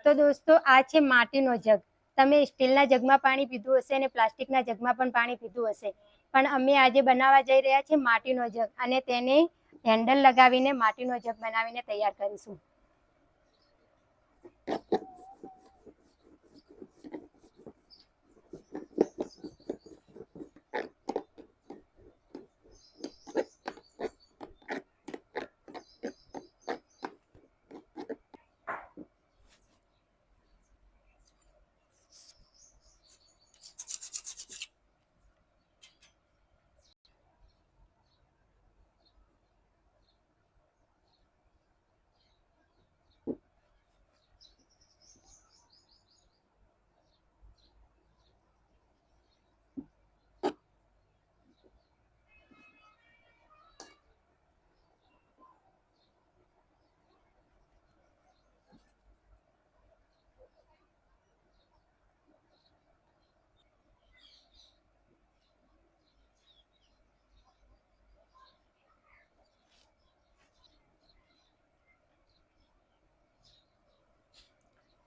તો દોસ્તો આ છે માટીનો જગ. તમે સ્ટીલના જગમાં પાણી પીધું હશે અને પ્લાસ્ટિકના જગમાં પણ પાણી પીધું હશે, પણ અમે આજે બનાવવા જઈ રહ્યા છીએ માટીનો જગ, અને તેને હેન્ડલ લગાવીને માટીનો જગ બનાવીને તૈયાર કરીશું.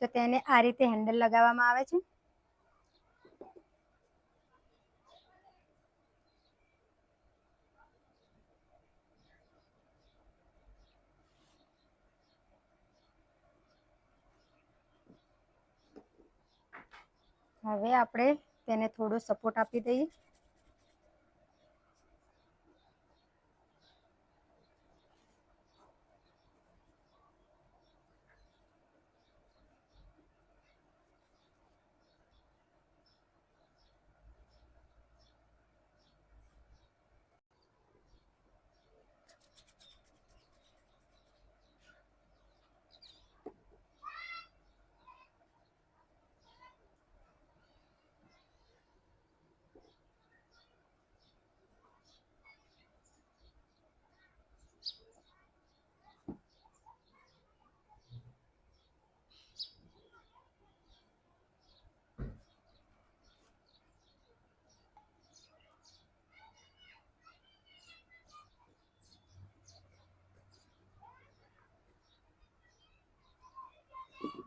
તો તેને આ રીતે હેન્ડલ લગાવવામાં આવે છે. હવે આપણે તેને થોડો સપોર્ટ આપી દઈએ.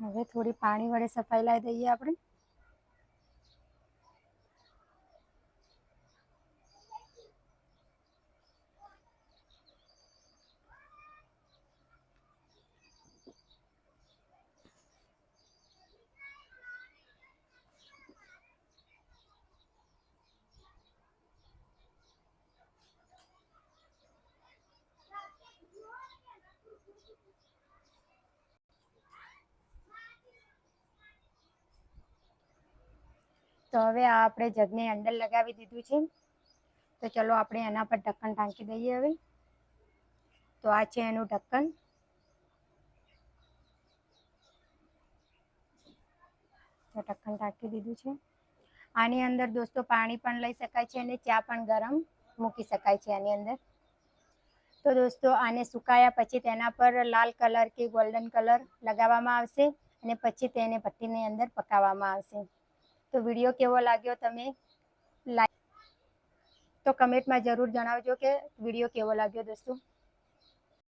હવે થોડી પાણી વડે સફાઈ લાવી દઈએ આપણે. તો હવે આ આપણે જગને હેન્ડલ લગાવી દીધું છે. તો ચલો આપણે એના પર ઢક્કન ઢાંકી દઈએ હવે. તો આ છે એનું ઢક્કન. તો ઢક્કન ઢાંકી દીધું છે. આની અંદર દોસ્તો પાણી પણ લઈ શકાય છે અને ચા પણ ગરમ મૂકી શકાય છે આની અંદર. તો દોસ્તો આને સુકાયા પછી તેના પર લાલ કલર કે ગોલ્ડન કલર લગાવવામાં આવશે અને પછી તેને ભઠ્ઠીની અંદર પકાવવામાં આવશે. તો વિડીયો કેવો લાગ્યો તમે લાઈક તો કમેન્ટમાં જરૂર જણાવજો કે વિડીયો કેવો લાગ્યો દોસ્તો.